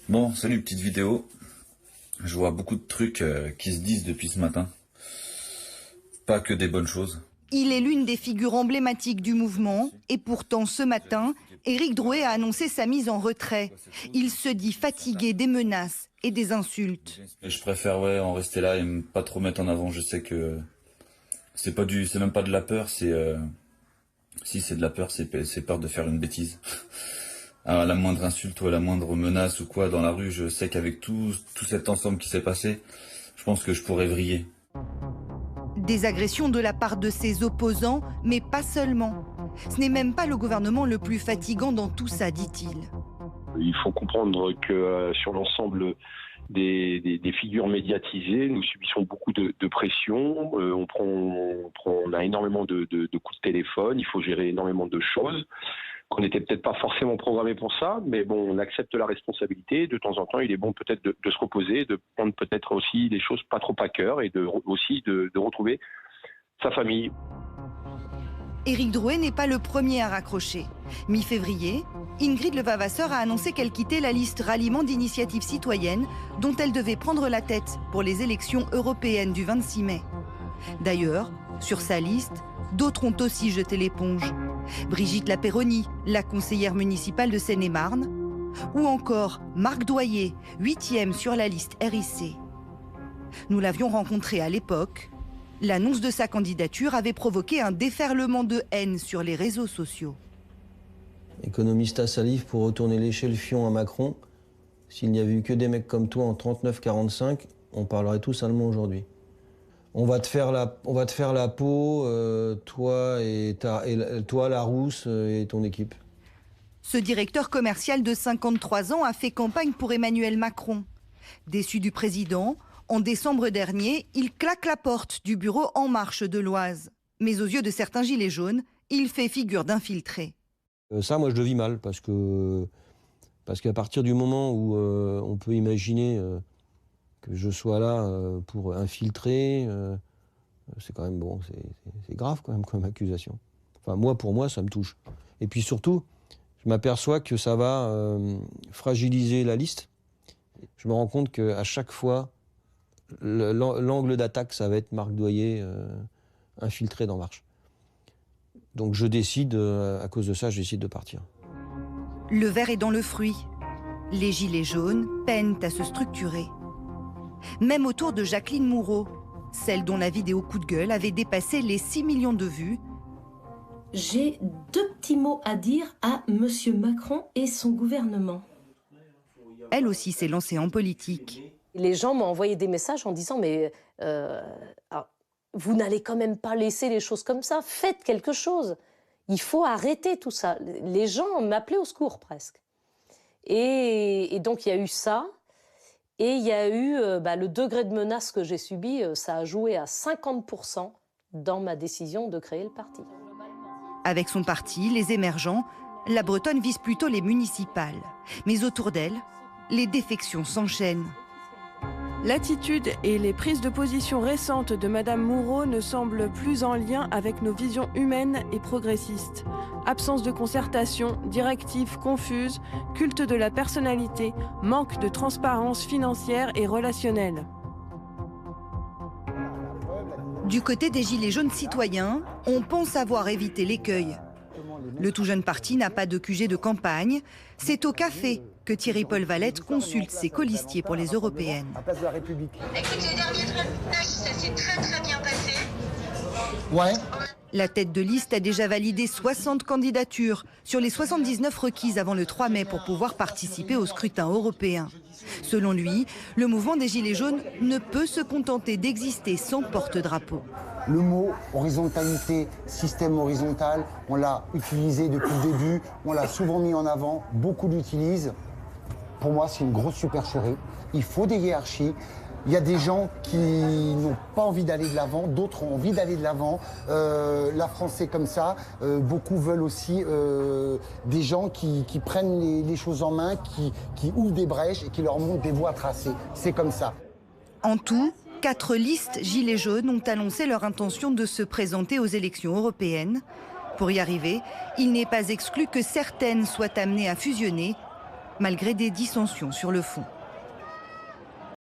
Bon, salut, petite vidéo. Je vois beaucoup de trucs qui se disent depuis ce matin. Pas que des bonnes choses. Il est l'une des figures emblématiques du mouvement et pourtant ce matin, Éric Drouet a annoncé sa mise en retrait. Il se dit fatigué des menaces et des insultes. Je préfère en rester là et pas trop mettre en avant. Je sais que c'est même pas de la peur, si c'est de la peur, c'est peur de faire une bêtise. À la moindre insulte ou à la moindre menace ou quoi dans la rue, je sais qu'avec tout cet ensemble qui s'est passé, je pense que je pourrais vriller. Des agressions de la part de ses opposants, mais pas seulement. Ce n'est même pas le gouvernement le plus fatigant dans tout ça, dit-il. Il faut comprendre que sur l'ensemble des figures médiatisées, nous subissons beaucoup de pression, on a énormément de coups de téléphone, il faut gérer énormément de choses. On n'était peut-être pas forcément programmé pour ça, mais bon, on accepte la responsabilité. De temps en temps, il est bon peut-être de se reposer, de prendre peut-être aussi des choses pas trop à cœur et de retrouver sa famille. Éric Drouet n'est pas le premier à raccrocher. Mi-février, Ingrid Levavasseur a annoncé qu'elle quittait la liste ralliement d'initiatives citoyennes dont elle devait prendre la tête pour les élections européennes du 26 mai. D'ailleurs, sur sa liste, d'autres ont aussi jeté l'éponge. Brigitte Lapeyronie, la conseillère municipale de Seine-et-Marne, ou encore Marc Doyer, 8e sur la liste RIC. Nous l'avions rencontré à l'époque. L'annonce de sa candidature avait provoqué un déferlement de haine sur les réseaux sociaux. Économiste à salive pour retourner lécher le fion à Macron. S'il n'y avait eu que des mecs comme toi en 39-45, on parlerait tous allemand aujourd'hui. On va te faire la peau, toi Larousse et ton équipe. Ce directeur commercial de 53 ans a fait campagne pour Emmanuel Macron. Déçu du président, en décembre dernier, il claque la porte du bureau En Marche de l'Oise. Mais aux yeux de certains gilets jaunes, il fait figure d'infiltré. Ça, moi, je le vis mal, parce qu'à partir du moment où on peut imaginer que je sois là pour infiltrer, c'est quand même bon, c'est grave quand même comme accusation. Enfin, pour moi, ça me touche. Et puis surtout, je m'aperçois que ça va fragiliser la liste. Je me rends compte qu'à chaque fois, l'angle d'attaque, ça va être Marc Doyer infiltré d'En Marche. Donc je décide, à cause de ça, je décide de partir. Le ver est dans le fruit. Les gilets jaunes peinent à se structurer. Même autour de Jacqueline Moureau, celle dont la vidéo coup de gueule avait dépassé les 6 millions de vues. J'ai 2 petits mots à dire à Monsieur Macron et son gouvernement. Elle aussi s'est lancée en politique. Les gens m'ont envoyé des messages en disant « mais vous n'allez quand même pas laisser les choses comme ça, faites quelque chose. Il faut arrêter tout ça. » Les gens m'appelaient au secours presque. Et donc il y a eu ça. Et il y a eu le degré de menace que j'ai subi, ça a joué à 50% dans ma décision de créer le parti. Avec son parti, les émergents, la Bretonne vise plutôt les municipales. Mais autour d'elle, les défections s'enchaînent. L'attitude et les prises de position récentes de Madame Moureau ne semblent plus en lien avec nos visions humaines et progressistes. Absence de concertation, directives confuses, culte de la personnalité, manque de transparence financière et relationnelle. Du côté des gilets jaunes citoyens, on pense avoir évité l'écueil. Le tout jeune parti n'a pas de QG de campagne. C'est au café que Thierry-Paul Valette consulte ses colistiers pour les européennes. À place de la République. Écoute, le dernier traçage, ça s'est très bien passé. Ouais. La tête de liste a déjà validé 60 candidatures sur les 79 requises avant le 3 mai pour pouvoir participer au scrutin européen. Selon lui, le mouvement des Gilets jaunes ne peut se contenter d'exister sans porte-drapeau. Le mot horizontalité, système horizontal, on l'a utilisé depuis le début, on l'a souvent mis en avant, beaucoup l'utilisent. Pour moi, c'est une grosse supercherie. Il faut des hiérarchies. Il y a des gens qui n'ont pas envie d'aller de l'avant, d'autres ont envie d'aller de l'avant. La France, c'est comme ça. Beaucoup veulent aussi des gens qui prennent les choses en main, qui ouvrent des brèches et qui leur montrent des voies tracées. C'est comme ça. En tout, 4 listes Gilets jaunes ont annoncé leur intention de se présenter aux élections européennes. Pour y arriver, il n'est pas exclu que certaines soient amenées à fusionner malgré des dissensions sur le fond.